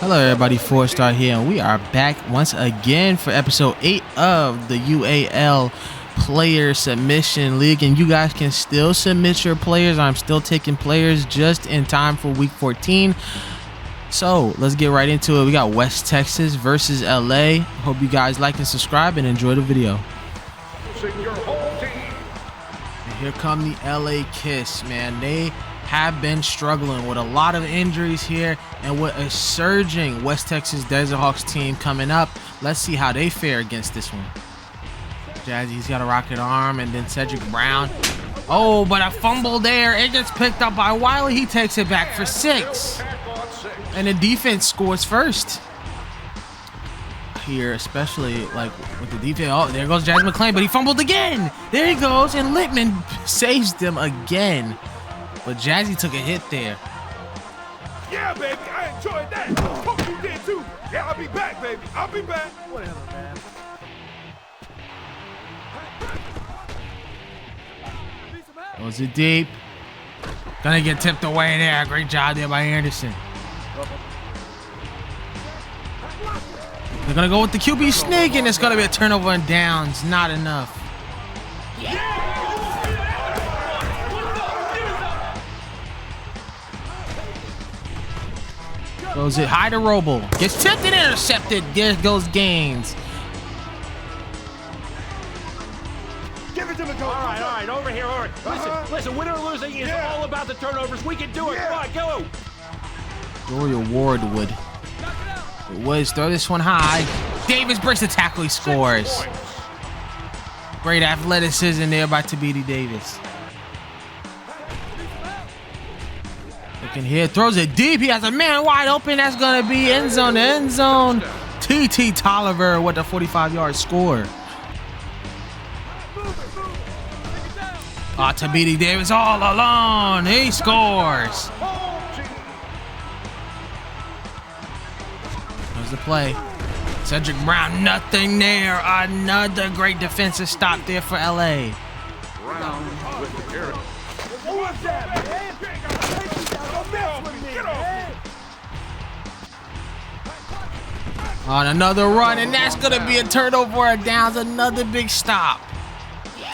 Hello everybody, 4-Star here, and we are back once again for episode 8 of the UAL Player Submission League. And you guys can still submit your players. I'm still taking players just in time for week 14. So let's get right into it. We got West Texas versus LA. Hope you guys like and subscribe and enjoy the video. And here come the LA Kiss, man. They have been struggling with a lot of injuries here, and with a surging West Texas Desert Hawks team coming up. Let's see how they fare against this one. Jazzy's got a rocket arm, and then Cedric Brown. Oh, but a fumble there. It gets picked up by Wiley. He takes it back for 6. And the defense scores first. Here, especially like with the defense. Oh, there goes Jazzy McClain, but he fumbled again. There he goes, and Littman saves them again. But Jazzy took a hit there. Yeah, baby, I enjoyed that. Hope you did too. Yeah, I'll be back, baby. I'll be back. Whatever, man. Was it deep? Gonna get tipped away there. Great job there by Anderson. They're gonna go with the QB sneak, and it's gonna be a turnover and downs. Not enough. Goes it high to Roble. Gets tipped and intercepted. There goes Gaines. Give it to me, all right, over here, all right. Listen, winning or losing is all about the turnovers. We can do it. Come on, go. Gloria Wardwood. Woods throw this one high. Davis breaks the tackle. He scores. Great athleticism there by Tabidi Davis. Looking here, throws it deep. He has a man wide open. That's gonna be end zone to end zone. TT Tolliver with the 45-yard score. Tabidi Davis all alone. He scores. There's the play. Cedric Brown, nothing there. Another great defensive stop there for LA. Brown with the carry. What's that, man? On another run, and that's gonna be a turnover or downs. Another big stop.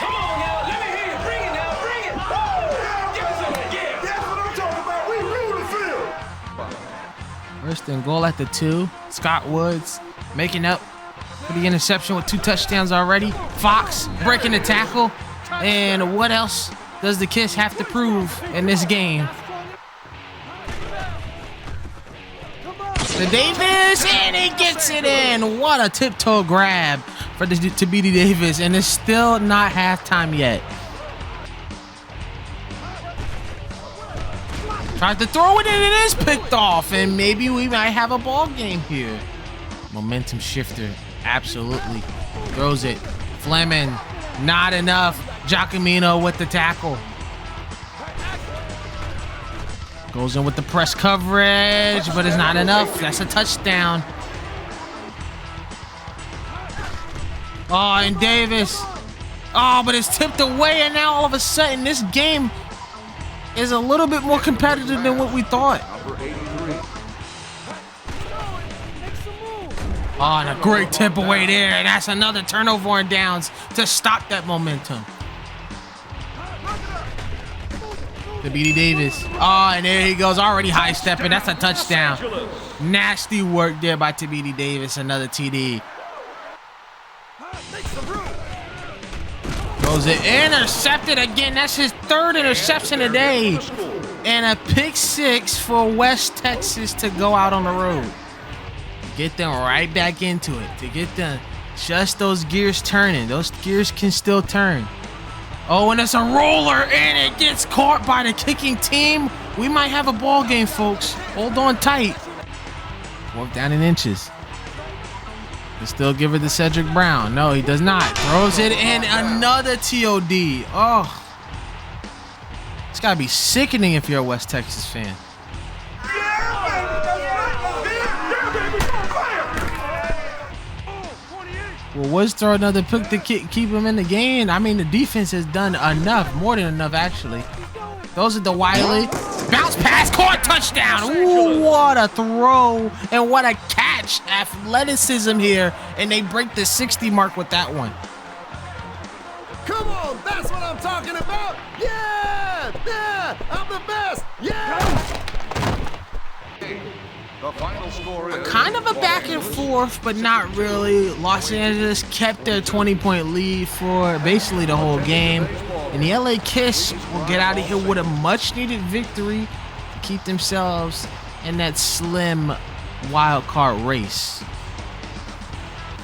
Come on now, let me hear you. Bring it now, bring it. Give us some of that. That's what I'm talking about. We rule the field. First and goal at the 2. Scott Woods making up for the interception with 2 touchdowns already. Fox breaking the tackle. And what else does the Kiss have to prove in this game? The Davis, and he gets it in. What a tiptoe grab for the Tabidi Davis, and it's still not halftime yet. Tries to throw it, and it is picked off, and maybe we might have a ball game here. Momentum shifter, absolutely. Throws it. Fleming, not enough. Giacomino with the tackle. Goes in with the press coverage, but it's not enough. That's a touchdown. Oh, and Davis. Oh, but it's tipped away, and now all of a sudden this game is a little bit more competitive than what we thought. Oh, and a great tip away there, and that's another turnover and downs to stop that momentum. Tabidi Davis. Oh, and there he goes, already high stepping. That's a touchdown. Nasty work there by Tabidi Davis. Another TD. Goes it intercepted again. That's his 3rd interception today. And a pick 6 for West Texas to go out on the road. Get them right back into it. To get them just those gears turning. Those gears can still turn. Oh, and it's a roller, and it gets caught by the kicking team. We might have a ball game, folks. Hold on tight. 4th down in inches. They still give it to Cedric Brown. No, he does not. Throws it in, another TOD. Oh, it's got to be sickening if you're a West Texas fan. Well, Woods throw another pick to keep him in the game. I mean, the defense has done enough, more than enough, actually. Those are the Wiley. Bounce pass, caught, touchdown. Ooh, what a throw and what a catch. Athleticism here, and they break the 60 mark with that one. Come on, that's what I'm talking about. Yeah, yeah, I'm the best. Yeah. The final score is Kind of a back and forth, but not really. Los Angeles kept their 20-point lead for basically the whole game. And the LA Kiss will get out of here with a much-needed victory to keep themselves in that slim wild card race.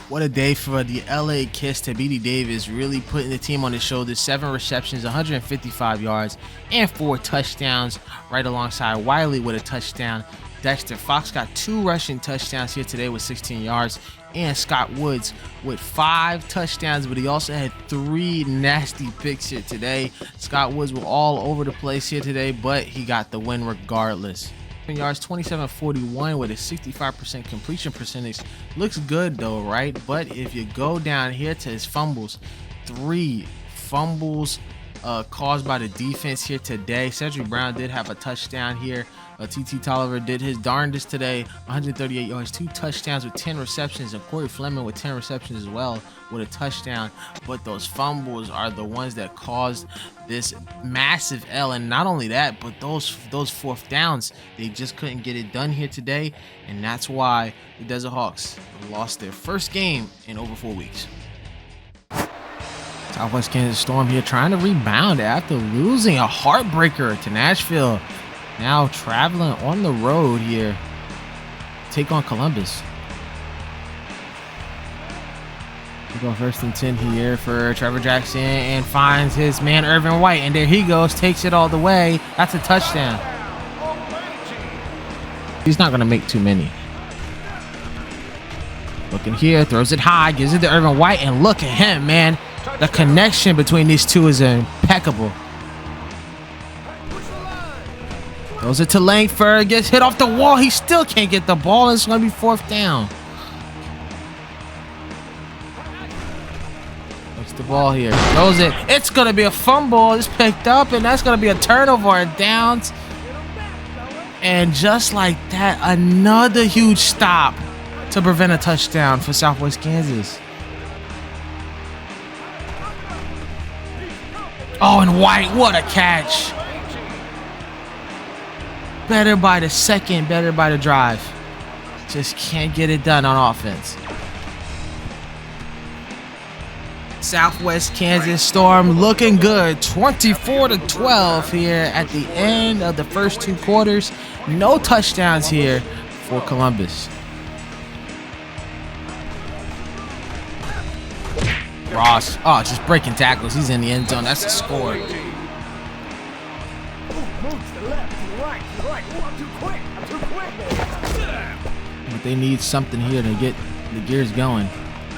What a day for the LA Kiss. Tabidi Davis really putting the team on his shoulders. 7 receptions, 155 yards, and 4 touchdowns, right alongside Wiley with a touchdown. Dexter Fox got 2 rushing touchdowns here today with 16 yards, and Scott Woods with 5 touchdowns, but he also had 3 nasty picks here today. Scott Woods were all over the place here today, but he got the win regardless. Yards, 27-41 with a 65% completion percentage. Looks good though, right? But if you go down here to his fumbles, 3 fumbles caused by the defense here today. Cedric Brown did have a touchdown here. TT Tolliver did his darndest today, 138 yards, 2 touchdowns with 10 receptions, and Corey Fleming with 10 receptions as well with a touchdown. But those fumbles are the ones that caused this massive L, and not only that, but those 4th downs, they just couldn't get it done here today, and that's why the Desert Hawks lost their first game in over 4 weeks. Southwest Kansas Storm here trying to rebound after losing a heartbreaker to Nashville. Now traveling on the road here, take on Columbus. We go 1st and 10 here for Trevor Jackson, and finds his man Irvin White, and there he goes, takes it all the way. That's a touchdown. He's not gonna make too many. Looking here, throws it high, gives it to Irvin White, and look at him, man. The connection between these two is impeccable. Throws it to Langford, gets hit off the wall. He still can't get the ball. It's going to be 4th down. What's the ball here? Throws it. It's going to be a fumble. It's picked up, and that's going to be a turnover and downs. And just like that, another huge stop to prevent a touchdown for Southwest Kansas. Oh, and White, what a catch. Better by the second, better by the drive. Just can't get it done on offense. Southwest Kansas Storm looking good. 24-12 here at the end of the first 2 quarters. No touchdowns here for Columbus. Ross, oh, just breaking tackles. He's in the end zone. That's a score. But they need something here to get the gears going.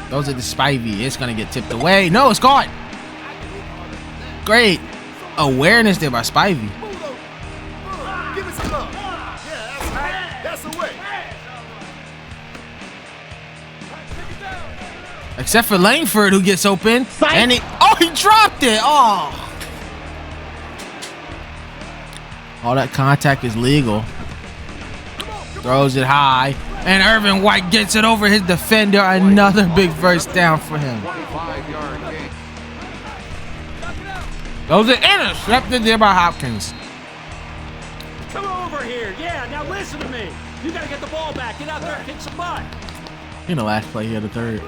Those are the Spivey. It's going to get tipped away. No, it's caught. Great awareness there by Spivey. Give me some love. Yeah, that's the way. Except for Langford, who gets open. And he dropped it. Oh. All that contact is legal. Throws it high. And Irvin White gets it over his defender. Another big first down for him. Those are intercepted there by Hopkins. Come over here. Yeah, now listen to me. You got to get the ball back. Get out there and kick some butt. In the last play here, the 3rd.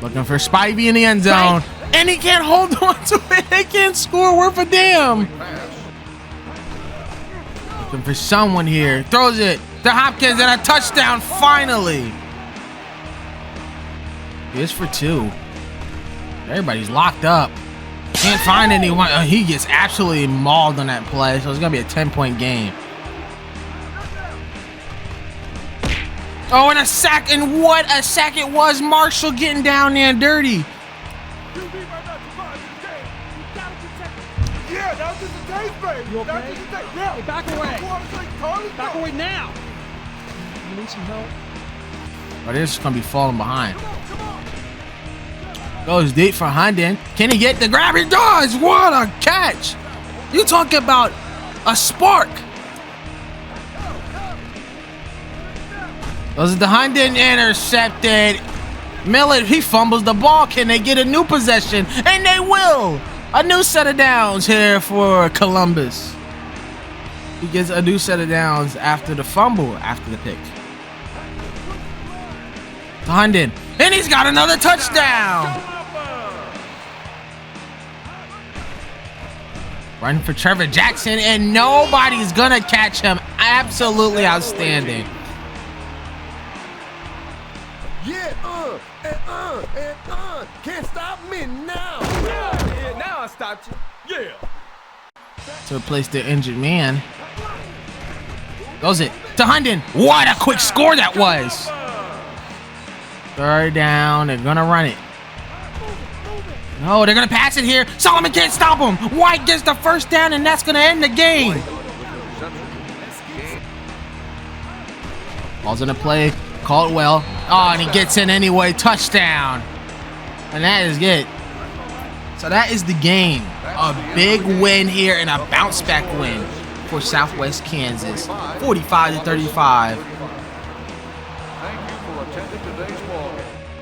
Looking for Spivey in the end zone. And he can't hold on to it. They can't score worth a damn. Looking for someone here. Throws it to Hopkins, and a touchdown finally. It's for 2. Everybody's locked up. Can't find anyone. He gets absolutely mauled on that play, so it's going to be a 10-point game. Oh, and a sack, and what a sack it was. Marshall getting down there and dirty. Yeah, that was just a taste, baby. You okay? That was just a taste. Yeah. Hey, back away. Back away now. You need some help? Oh, they're just going to be falling behind. Goes deep for Hunden. Can he get the grab? He does. What a catch. You talk about A spark. Those are the Hunden intercepted. Millett, he fumbles the ball. Can they get a new possession? And they will. A new set of downs here for Columbus. He gets a new set of downs after the fumble, after the pick. Hunden, and he's got another touchdown. Running for Trevor Jackson, and nobody's gonna catch him. Absolutely outstanding. Yeah, can't stop me now. Yeah, now I stopped you. Yeah. To replace the injured man. Goes it to Hunden. What a quick score that was. Third down, they're gonna run it. No, they're gonna pass it here. Solomon can't stop him. White gets the first down, and that's gonna end the game. Ball's in a play. Caldwell. Oh, and he gets in anyway. Touchdown. And that is it. So that is the game. A big win here and a bounce back win for Southwest Kansas. 45-35.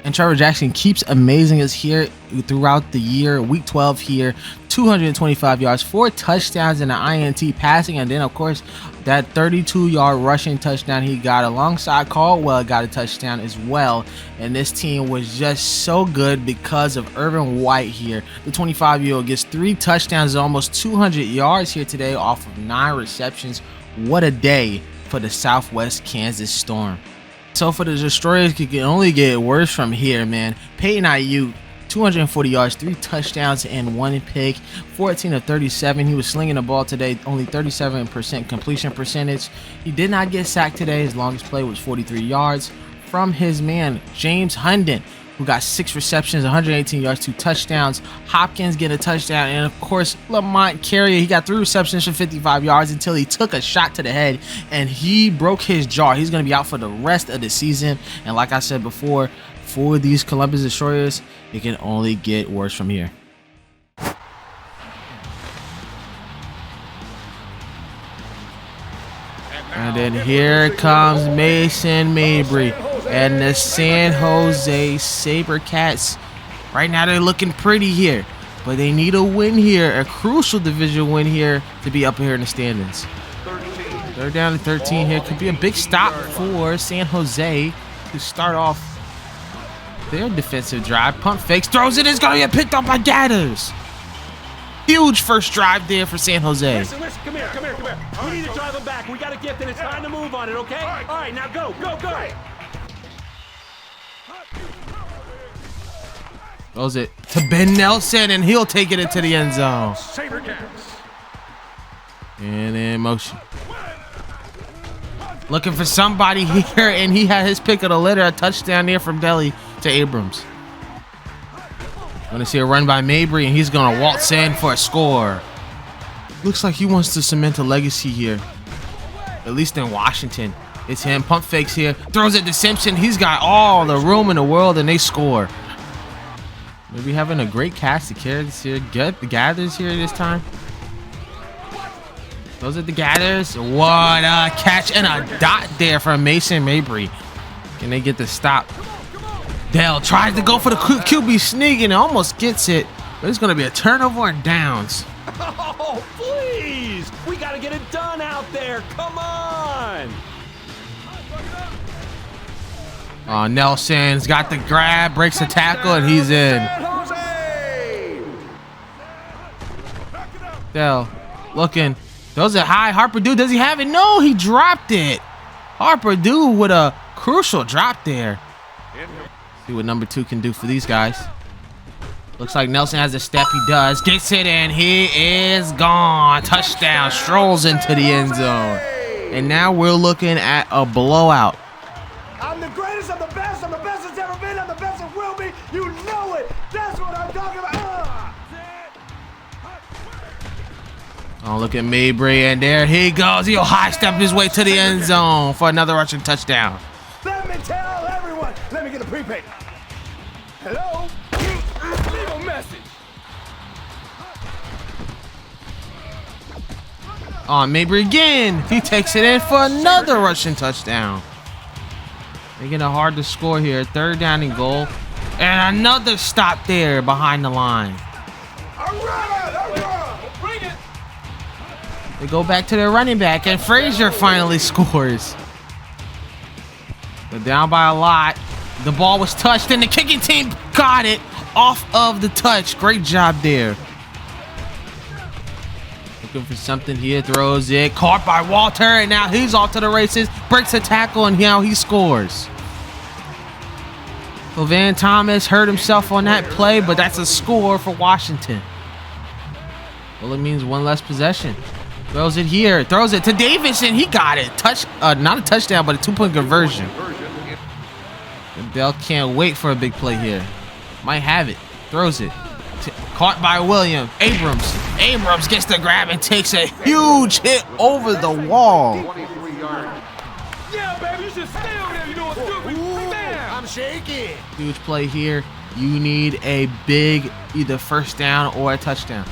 And Trevor Jackson keeps amazing us here throughout the year. Week 12 here, 225 yards, 4 touchdowns and an INT passing, and then of course that 32-yard rushing touchdown he got alongside Caldwell got a touchdown as well. And this team was just so good because of Irvin White here. The 25-year-old gets 3 touchdowns, almost 200 yards here today off of 9 receptions. What a day for the Southwest Kansas Storm. So for the Destroyers, it can only get worse from here, man. Peyton Ayuk, 240 yards, 3 touchdowns, and 1 pick. 14 of 37. He was slinging the ball today, only 37% completion percentage. He did not get sacked today. His longest play was 43 yards from his man, James Hunden, who got 6 receptions, 118 yards, 2 touchdowns. Hopkins get a touchdown, and of course, Lamont Carrier, he got 3 receptions for 55 yards until he took a shot to the head, and he broke his jaw. He's going to be out for the rest of the season, and like I said before, for these Columbus Destroyers, it can only get worse from here. And then here comes Mason Mabry and the San Jose SaberCats. Right now they're looking pretty here, but they need a win here, a crucial division win here to be up here in the standings. They're down to 13 here. Could be a big stop for San Jose to start off their defensive drive. Pump fakes, throws it, it's going to get picked up by Gathers. Huge first drive there for San Jose. Listen, come here. We need to drive them back. We got a gift and it's time to move on it, okay? All right, now go. Throws it to Ben Nelson, and he'll take it into the end zone. SaberCats. And in motion. Looking for somebody here, and he had his pick of the litter. A touchdown there from Delhi to Abrams. Gonna see a run by Mabry, and he's gonna waltz in for a score. Looks like he wants to cement a legacy here, at least in Washington. It's him. Pump fakes here. Throws it to Simpson. He's got all the room in the world, and they score. Maybe having a great cast to carry this here. Get the Gathers here this time. Those are the Gathers. What a catch and a dot there from Mason Mabry. Can they get the stop? Dell tries to go for the QB sneak and almost gets it, but it's going to be a turnover and downs. Oh, please! We got to get it done out there. Come on! Nelson's got the grab, breaks the tackle, and he's in. Dell looking. Throws it high. Harper-Dew, does he have it? No, he dropped it. Harper-Dew with a crucial drop there. See what number 2 can do for these guys. Looks like Nelson has a step. He does. Gets it, and he is gone. Touchdown. Strolls into the end zone. And now we're looking at a blowout. I'm the greatest, I'm the best that's ever been, I'm the best that will be. You know it. That's what I'm talking about. Oh, look at Mabry, and there he goes. He'll high step his way to the end zone for another rushing touchdown. Let me tell everyone. Let me get a prepaid. Hello? Leave a message. On Mabry again. He takes it in for another rushing touchdown. Making it hard to score here. 3rd down and goal. And another stop there behind the line. They go back to their running back, and Frazier finally scores. They're down by a lot. The ball was touched, and the kicking team got it off of the touch. Great job there. Looking for something here, throws it. Caught by Walter, and now he's off to the races. Breaks a tackle, and now he scores. So Van Thomas hurt himself on that play, but that's a score for Washington. Well, it means one less possession. Throws it here, throws it to Davis, and he got it. Not a touchdown, but a 2-point conversion. Bell can't wait for a big play here. Might have it. Throws it. Caught by William. Abrams gets the grab and takes a huge hit over the wall. Yeah, baby, you should stay over there. You know what's good. I'm shaking. Huge play here. You need a big either 1st down or a touchdown.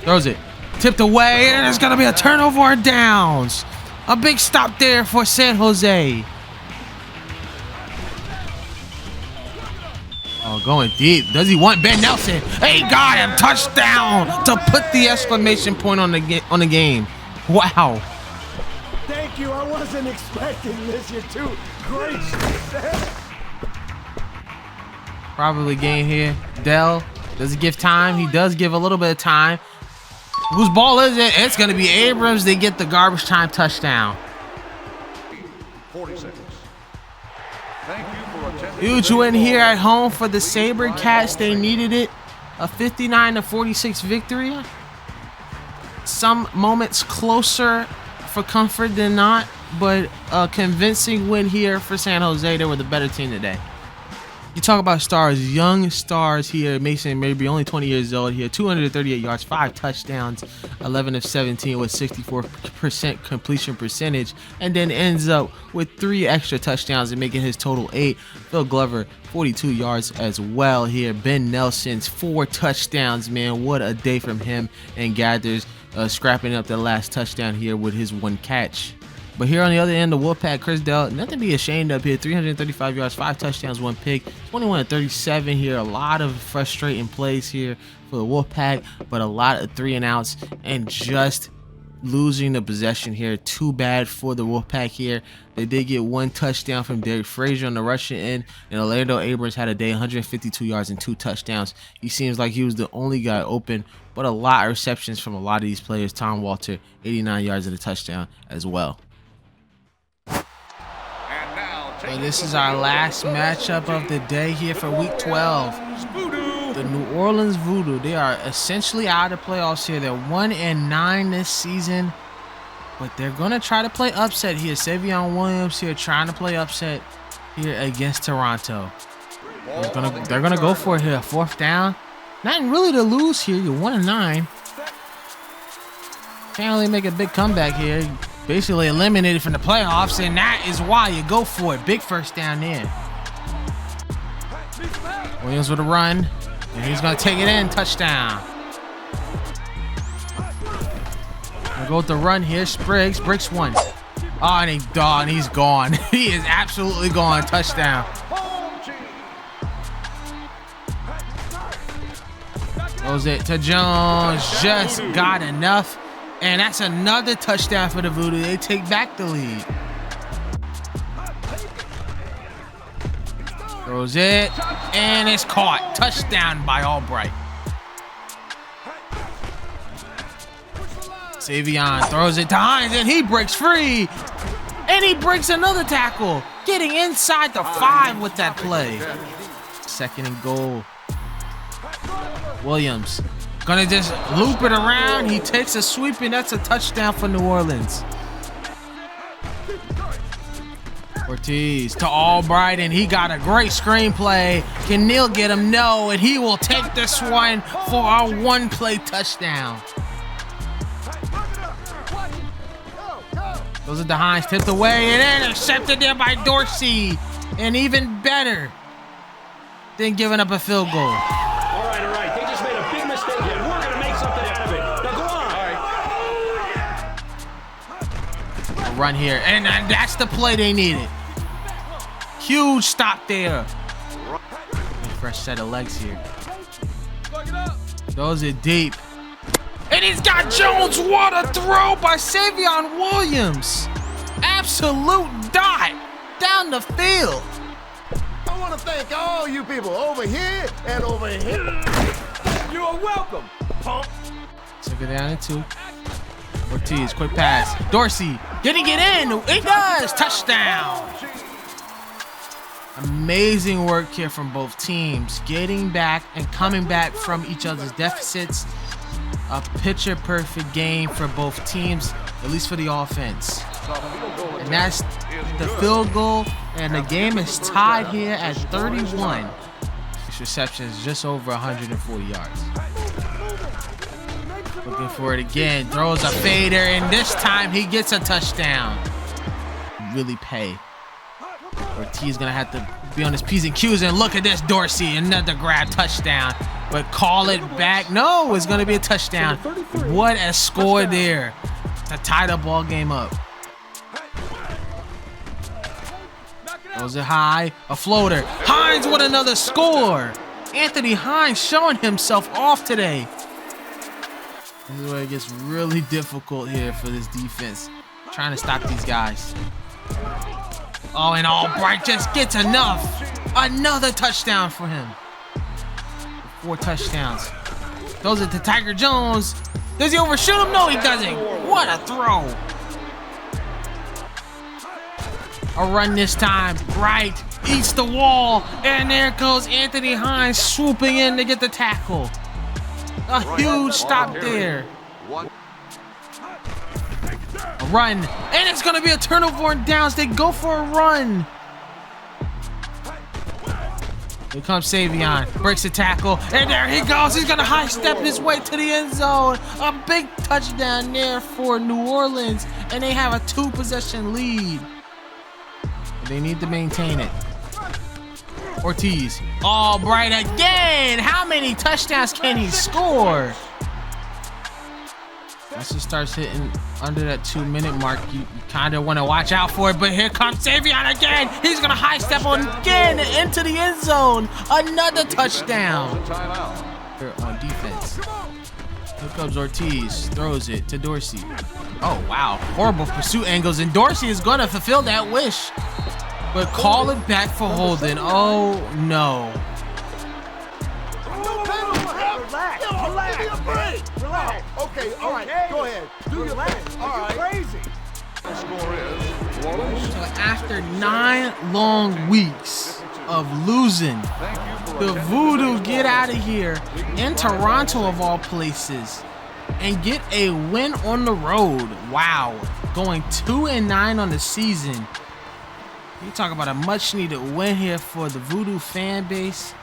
Throws it. Tipped away, and there's going to be a turnover on downs. A big stop there for San Jose. Oh, going deep. Does he want Ben Nelson? He got him. Touchdown to put the exclamation point on the game. Wow. Thank you. I wasn't expecting this. You're too great. Probably gain here. Dell, does he give time? He does give a little bit of time. Whose ball is it? It's going to be Abrams. They get the garbage time touchdown. 40 seconds. Thank you for attending. Huge win here at home for the SaberCats. They needed it. A 59-46 victory. Some moments closer for comfort than not, but a convincing win here for San Jose. They were the better team today. You talk about stars, young stars here. Mason Mabry, only 20 years old here, 238 yards, 5 touchdowns, 11 of 17 with 64% completion percentage, and then ends up with 3 extra touchdowns and making his total 8. Phil Glover, 42 yards as well here. Ben Nelson's 4 touchdowns, man. What a day from him, and Gathers scrapping up the last touchdown here with his 1 catch. But here on the other end, the Wolfpack, Chris Dell, nothing to be ashamed of here. 335 yards, 5 touchdowns, 1 pick, 21-37 here. A lot of frustrating plays here for the Wolfpack, but a lot of 3-and-outs and just losing the possession here. Too bad for the Wolfpack here. They did get 1 touchdown from Derek Frazier on the rushing end, and Orlando Abrams had a day, 152 yards and 2 touchdowns. He seems like he was the only guy open, but a lot of receptions from a lot of these players. Tom Walter, 89 yards and a touchdown as well. So this is our last matchup of the day here for Week 12. The New Orleans VooDoo. They are essentially out of the playoffs here. They're 1-9 this season, but they're going to try to play upset here. Savion Williams here trying to play upset here against Toronto. They're gonna go for it here. 4th down. Nothing really to lose here. You're 1-9. Can't really make a big comeback here. Basically eliminated from the playoffs, and that is why you go for it. Big 1st down there. Williams with a run, and he's going to take it in. Touchdown. Gonna go with the run here. Spriggs breaks 1. Oh, and he's gone. He is absolutely gone. Touchdown. Throws it to Jones. Just got enough. And that's another touchdown for the VooDoo. They take back the lead. Throws it, and it's caught. Touchdown by Albright. Savion throws it to Hines, and he breaks free. And he breaks another tackle, getting inside the 5 with that play. 2nd and goal. Williams. Gonna just loop it around. He takes a sweep, and that's a touchdown for New Orleans. Ortiz to Albright, and he got a great screenplay. Can Neal get him? No, and he will take this one for a 1-play touchdown. Goes it to Hines, tipped away, and intercepted there by Dorsey. And even better than giving up a field goal. All right. They just made a big mistake here. We're going to make something out of it. Now go on. All right. Run here, and that's the play they needed. Huge stop there. Fresh set of legs here. Throws it deep. And he's got Jones. What a throw by Savion Williams. Absolute dot down the field. I want to thank all you people over here and over here. You are welcome, punk. Took it down to 2. Ortiz, quick pass. Dorsey, did he get in? He does. Touchdown. Amazing work here from both teams, getting back and coming back from each other's deficits. A picture-perfect game for both teams, at least for the offense. And that's the field goal, and the game is tied here at 31. This reception is just over 140 yards. Looking for it again, throws a fader, and this time he gets a touchdown. Really pay. Ortiz gonna have to be on his P's and Q's, and look at this, Dorsey, another grab, touchdown. But call it back. No, it's gonna be a touchdown. What a score there to tie the ball game up. Throws it high, a floater. Hines with another score. Anthony Hines showing himself off today. This is where it gets really difficult here for this defense, trying to stop these guys. Oh, and Albright just gets enough. Another touchdown for him. 4 touchdowns. Throws it to Tiger Jones. Does he overshoot him? No, he doesn't. What a throw. A run this time. Right. Eats the wall. And there goes Anthony Hines swooping in to get the tackle. A huge stop there. A run, and it's going to be a turnover on downs. They go for a run. Here comes Savion, breaks the tackle, and there he goes. He's going to high step his way to the end zone. A big touchdown there for New Orleans, and they have a 2-possession lead. But they need to maintain it. Ortiz, Albright again. How many touchdowns can he score? Once he starts hitting under that 2-minute mark, you kind of want to watch out for it. But here comes Savion again. He's going to high step on again into the end zone. Another touchdown. On defense. Here comes Ortiz. Throws it to Dorsey. Oh, wow. Horrible pursuit angles. And Dorsey is going to fulfill that wish. But call it back for holding. Oh, no. Relax. Okay, all right, go ahead. Do your thing. All right. Crazy. The score is Wallace. So after 9 long weeks of losing, the VooDoo get out of here in Toronto of all places and get a win on the road. Wow. Going 2-9 on the season. You talk about a much-needed win here for the VooDoo fan base,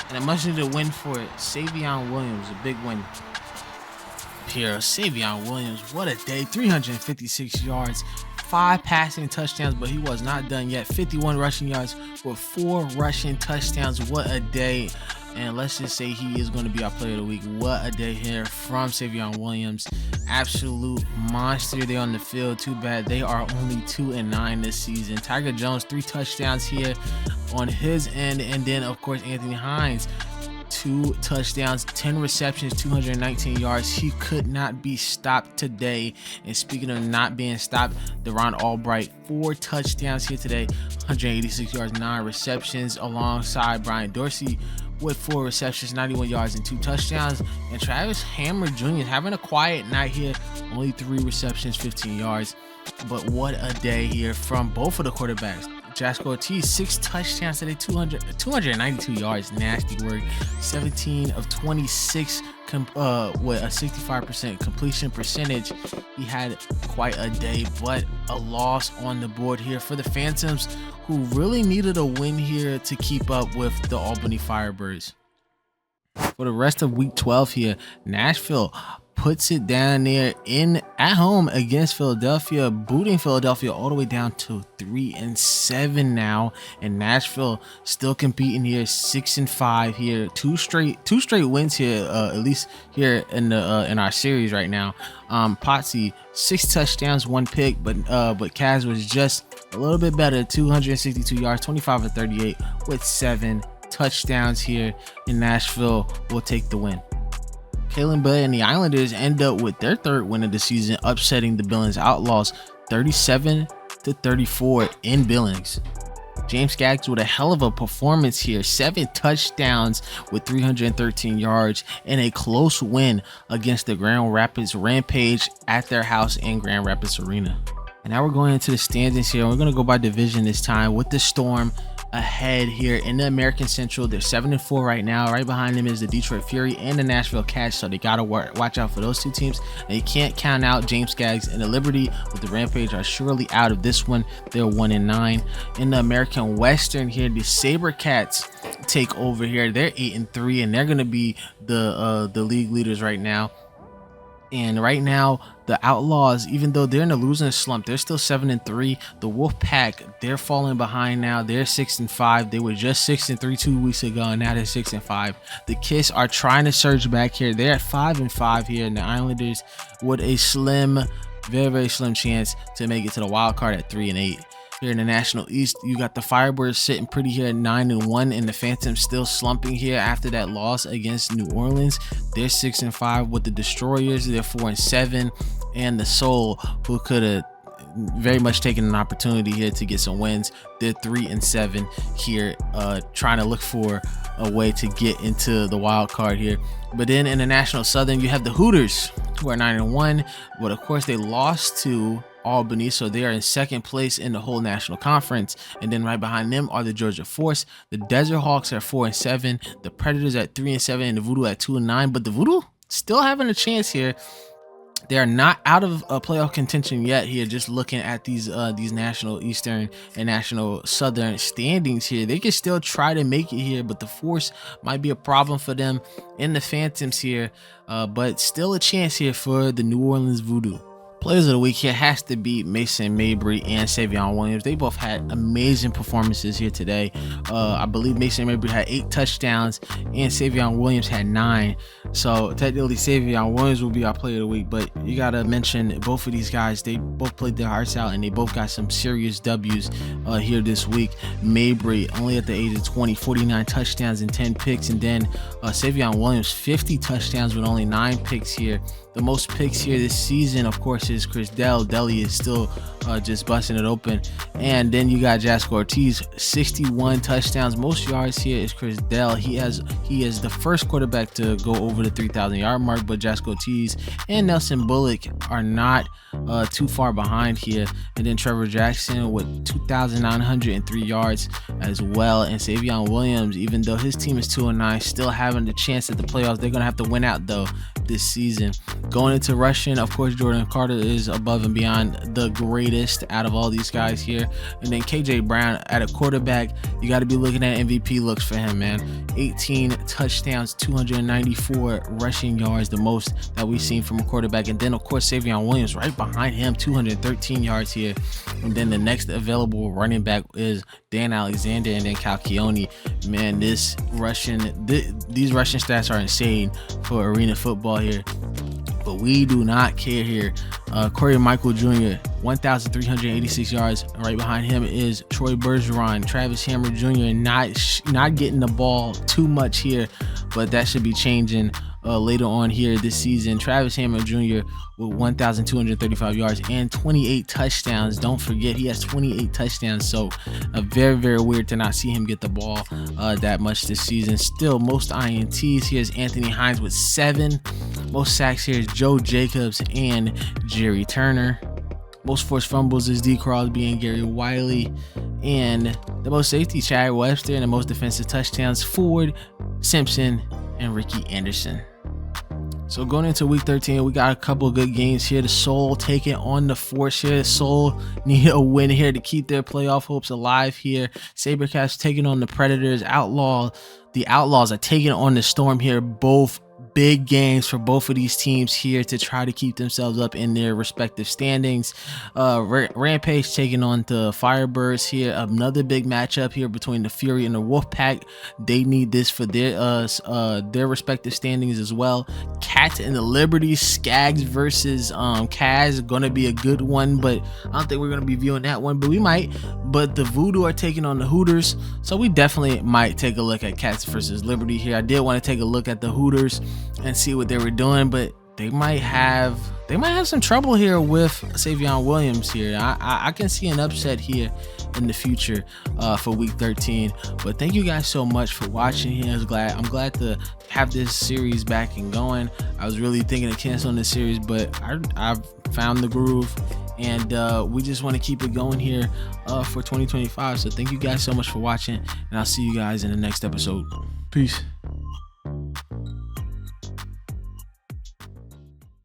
and a much-needed win for Savion Williams, a big win. Here, Savion Williams, what a day! 356 yards, 5 passing touchdowns, but he was not done yet. 51 rushing yards with 4 rushing touchdowns. What a day! And let's just say he is going to be our player of the week. What a day here from Savion Williams. Absolute monster there on the field. Too bad they are only 2-9 this season. Tiger Jones, 3 touchdowns here on his end. And then, of course, Anthony Hines, 2 touchdowns, 10 receptions, 219 yards. He could not be stopped today. And speaking of not being stopped, Deron Albright, 4 touchdowns here today, 186 yards, 9 receptions, alongside Brian Dorsey with 4 receptions, 91 yards, and 2 touchdowns. And Travis Hammer Jr. having a quiet night here, only 3 receptions, 15 yards. But what a day here from both of the quarterbacks. Jasper Ortiz, 6 touchdowns today, 292 yards, nasty work. 17 of 26 with a 65% completion percentage. He had quite a day, but a loss on the board here for the Phantoms, who really needed a win here to keep up with the Albany Firebirds. For the rest of week 12 here, Nashville puts it down there at home against Philadelphia, booting Philadelphia all the way down to 3-7 now. And Nashville still competing here, 6-5 here, two straight wins here, at least here in our series right now. Potsy 6 touchdowns, 1 pick, but Kaz was just a little bit better, 262 yards, 25 of 38 with 7 touchdowns here. In Nashville will take the win. Kalen Bay and the Islanders end up with their 3rd win of the season, upsetting the Billings Outlaws 37-34 in Billings. James Skaggs with a hell of a performance here, 7 touchdowns with 313 yards and a close win against the Grand Rapids Rampage at their house in Grand Rapids Arena. And now we're going into the standings here. We're going to go by division this time with the Storm ahead here in the American Central. They're 7-4 right now. Right behind them is the Detroit Fury and the Nashville Cats, so they gotta watch out for those 2 teams. And you can't count out James Skaggs and the Liberty, with the Rampage are surely out of this one. They're 1-9. In the American Western here, the SaberCats take over here. They're 8-3, and they're gonna be the league leaders right now. And right now, the Outlaws, even though they're in a losing slump, they're still 7-3. The Wolfpack, they're falling behind now. They're 6-5. They were just 6-3 2 weeks ago, and now they're 6-5. The Kiss are trying to surge back here. They're at 5-5 here, and the Islanders with a slim, very slim chance to make it to the wild card at 3-8. Here in the National East, you got the Firebirds sitting pretty here at 9-1, and the Phantoms still slumping here after that loss against New Orleans. They're 6-5 with the Destroyers. They're 4-7, and the Soul, who could have very much taken an opportunity here to get some wins, they're 3-7 here, trying to look for a way to get into the wild card here. But then in the National Southern, you have the Hooters, who are 9-1, but of course they lost to Albany, so they are in 2nd place in the whole national conference. And then right behind them are the Georgia Force. The Desert Hawks are 4-7, the Predators at 3-7, and the VooDoo at 2-9. But the VooDoo still having a chance here. They are not out of playoff contention yet here. Just looking at these National Eastern and National Southern standings here, they can still try to make it here, but the Force might be a problem for them, and the Phantoms here, but still a chance here for the New Orleans VooDoo. Players of the week here has to be Mason Mabry and Savion Williams. They both had amazing performances here today. I believe Mason Mabry had 8 touchdowns and Savion Williams had 9. So technically Savion Williams will be our player of the week, but you gotta mention both of these guys. They both played their hearts out and they both got some serious W's here this week. Mabry, only at the age of 20, 49 touchdowns and 10 picks, and then Savion Williams, 50 touchdowns with only 9 picks here. The most picks here this season, of course, is Chris Dell. Deli is still just busting it open. And then you got Jasco Ortiz, 61 touchdowns. Most yards here is Chris Dell. He is the first quarterback to go over the 3,000 yard mark, but Jasco Ortiz and Nelson Bullock are not too far behind here. And then Trevor Jackson with 2,903 yards as well. And Savion Williams, even though his team is 2-9, still having the chance at the playoffs. They're gonna have to win out though this season. Going into rushing, of course, Jordan Carter is above and beyond the greatest out of all these guys here. And then KJ Brown at a quarterback, you got to be looking at MVP looks for him, man. 18 touchdowns, 294 rushing yards, the most that we've seen from a quarterback. And then, of course, Savion Williams right behind him, 213 yards here. And then the next available running back is Dan Alexander and then Cal Keone. Man, these rushing stats are insane for arena football here. But we do not care here. Corey Michael Jr., 1,386 yards. Right behind him is Troy Bergeron. Travis Hammer Jr. not getting the ball too much here, but that should be changing later on here this season. Travis Hammer Jr. with 1,235 yards and 28 touchdowns. Don't forget, he has 28 touchdowns, so very, very weird to not see him get the ball that much this season. Still, most INTs. Here's Anthony Hines with 7. Most sacks here is Joe Jacobs and Jerry Turner. Most forced fumbles is D. Crosby and Gary Wiley. And the most safety, Chad Webster, and the most defensive touchdowns, Ford, Simpson, and Ricky Anderson. So going into week 13, we got a couple of good games here. The Soul taking on the Force here. The Soul need a win here to keep their playoff hopes alive here. SaberCats taking on the Predators. The Outlaws are taking on the Storm here. Both big games for both of these teams here to try to keep themselves up in their respective standings. Rampage taking on the Firebirds here. Another big matchup here between the Fury and the Wolfpack. They need this for their respective standings as well. Cats and the Liberty, Skags versus Kaz, gonna be a good one, but I don't think we're gonna be viewing that one, but we might. But the VooDoo are taking on the Hooters, so we definitely might take a look at Cats versus Liberty here. I did want to take a look at the Hooters and see what they were doing, but they might have some trouble here with Savion Williams here. I can see an upset here in the future for week 13. But thank you guys so much for watching here. I'm glad to have this series back and going. I was really thinking of canceling this series, but I've found the groove, and we just want to keep it going here for 2025. So thank you guys so much for watching, and I'll see you guys in the next episode. Peace.